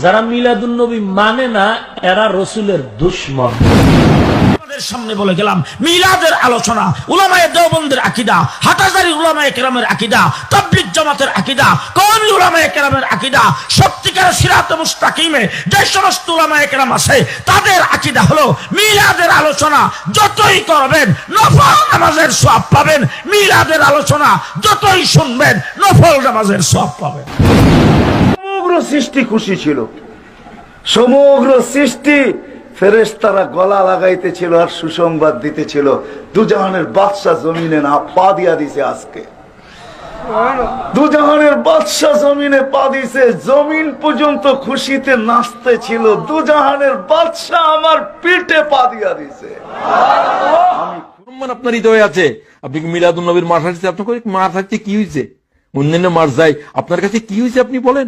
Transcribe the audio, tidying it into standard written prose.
যারা মিলাদুন্নবী মানে না এরা রসুলের দুশমন। সামনে বলে গেলাম মিলাদের আলোচনা, উলামায়ে দেওবন্দের আকীদা, হাটাজারি উলামায়ে কেরামের আকীদা, তাবলীগ জামাতের আকীদা, কওমি উলামায়ে কেরামের আকীদা, সত্যিকার সিরাতে মুস্তাকিমে যে সমস্ত উলামায়ে কেরাম আছে তাদের আকীদা হলো মিলাদের আলোচনা যতই করবেন নফল নামাজের সওয়াব পাবেন, মিলাদের আলোচনা যতই শুনবেন নফল নামাজের সওয়াব পাবেন। সমগ্র সৃষ্টি খুশি ছিল, সমগ্র সৃষ্টি ফেরেশতারা গলা লাগাইতেছিল আর সুসংবাদ দিতেছিল দুজাহানের বাদশাহ জমিনে না পা দিয়া দিছে। আজকে দুজাহানের বাদশাহ জমিনে পা দিছে, জমিন পর্যন্ত খুশিতে নাচতে ছিল। দুজাহানের বাদশাহ আমার পিঠে পা দিয়া দিছে। আপনার হৃদয়ে আছে, আপনি কি মিলাদুন নবীর মাস আসছে, আপনার মাস আসছে কি হয়েছে? অন্যান্য মাস যায়, আপনার কাছে কি হয়েছে আপনি বলেন।